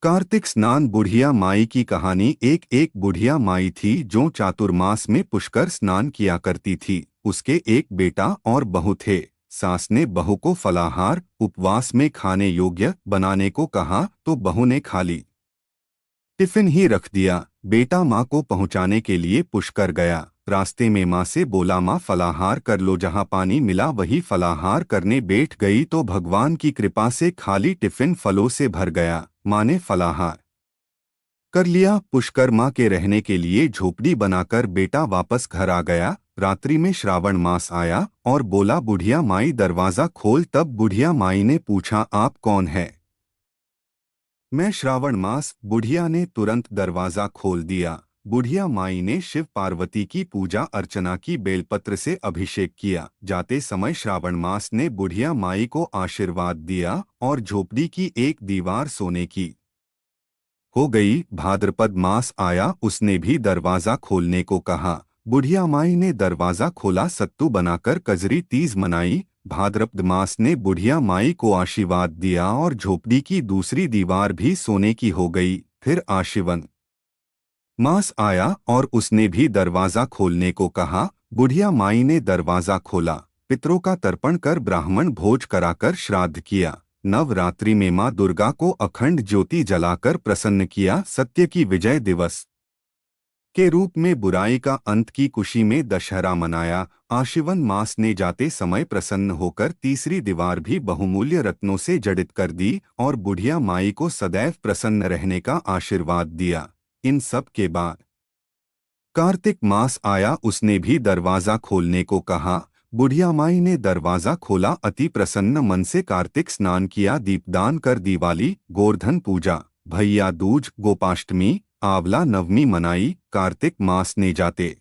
कार्तिक स्नान बुढ़िया माई की कहानी। एक बुढ़िया माई थी जो चातुर्मास में पुष्कर स्नान किया करती थी। उसके एक बेटा और बहू थे। सास ने बहू को फलाहार उपवास में खाने योग्य बनाने को कहा तो बहू ने खा ली। टिफिन ही रख दिया। बेटा माँ को पहुँचाने के लिए पुष्कर गया। रास्ते में माँ से बोला, माँ फलाहार कर लो। जहाँ पानी मिला वही फलाहार करने बैठ गई तो भगवान की कृपा से खाली टिफिन फलों से भर गया। माँ ने फलाहार कर लिया। पुष्कर माँ के रहने के लिए झोपड़ी बनाकर बेटा वापस घर आ गया। रात्रि में श्रावण मास आया और बोला, बुढ़िया माई दरवाजा खोल। तब बुढ़िया माई ने पूछा, आप कौन है? मैं श्रावण मास। बुढ़िया ने तुरंत दरवाजा खोल दिया। बुढ़िया माई ने शिव पार्वती की पूजा अर्चना की, बेलपत्र से अभिषेक किया। जाते समय श्रावण मास ने बुढ़िया माई को आशीर्वाद दिया और झोपड़ी की एक दीवार सोने की हो गई। भाद्रपद मास आया, उसने भी दरवाजा खोलने को कहा। बुढ़िया माई ने दरवाजा खोला, सत्तू बनाकर कजरी तीज मनाई। भाद्रपद मास ने बुढ़िया माई को आशीर्वाद दिया और झोपड़ी की दूसरी दीवार भी सोने की हो गई। फिर आश्विन मास आया और उसने भी दरवाजा खोलने को कहा। बुढ़िया माई ने दरवाजा खोला, पितरों का तर्पण कर ब्राह्मण भोज कराकर श्राद्ध किया। नवरात्रि में मां दुर्गा को अखंड ज्योति जलाकर प्रसन्न किया। सत्य की विजय दिवस के रूप में बुराई का अंत की खुशी में दशहरा मनाया। आश्विन मास ने जाते समय प्रसन्न होकर तीसरी दीवार भी बहुमूल्य रत्नों से जड़ित कर दी और बुढ़िया माई को सदैव प्रसन्न रहने का आशीर्वाद दिया। इन सब के बाद कार्तिक मास आया, उसने भी दरवाजा खोलने को कहा। बुढ़िया माई ने दरवाजा खोला, अति प्रसन्न मन से कार्तिक स्नान किया, दीपदान कर दिवाली गोवर्धन पूजा भैया दूज गोपाष्टमी आंवला नवमी मनाई। कार्तिक मास ने जाते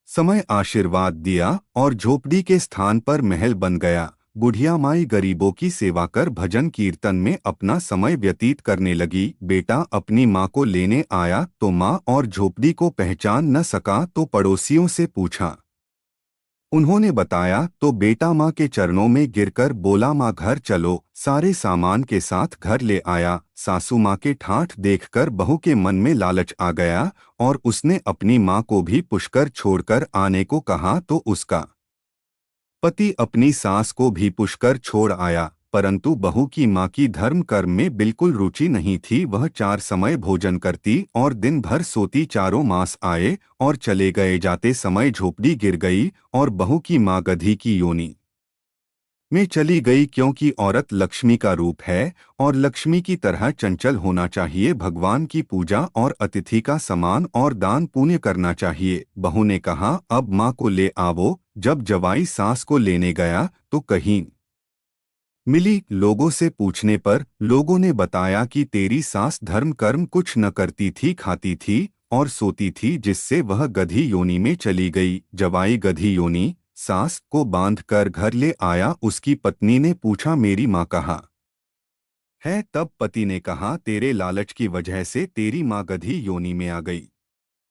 समय आशीर्वाद दिया और झोपड़ी के स्थान पर महल बन गया। बुढ़िया माई गरीबों की सेवा कर भजन कीर्तन में अपना समय व्यतीत करने लगी। बेटा अपनी माँ को लेने आया तो माँ और झोपड़ी को पहचान न सका तो पड़ोसियों से पूछा। उन्होंने बताया तो बेटा माँ के चरणों में गिरकर बोला, माँ घर चलो। सारे सामान के साथ घर ले आया। सासू माँ के ठाठ देखकर बहू के मन में लालच आ गया और उसने अपनी माँ को भी पुष्कर छोड़कर आने को कहा तो उसका पति अपनी सास को भी पुष्कर छोड़ आया। परंतु बहू की माँ की धर्म कर्म में बिल्कुल रुचि नहीं थी। वह 4 समय भोजन करती और दिन भर सोती। चारों मास आए और चले गए। जाते समय झोपड़ी गिर गई और बहू की माँ गधी की योनि में चली गई। क्योंकि औरत लक्ष्मी का रूप है और लक्ष्मी की तरह चंचल होना चाहिए। भगवान की पूजा और अतिथि का सम्मान और दान पुण्य करना चाहिए। बहू ने कहा, अब माँ को ले आवो। जब जवाई सास को लेने गया तो कहीं मिली। लोगों से पूछने पर लोगों ने बताया कि तेरी सास धर्म कर्म कुछ न करती थी, खाती थी और सोती थी, जिससे वह गधी योनि में चली गई। जवाई गधी योनि सास को बांध कर घर ले आया। उसकी पत्नी ने पूछा, मेरी माँ कहाँ है? तब पति ने कहा, तेरे लालच की वजह से तेरी माँ गधी योनि में आ गई।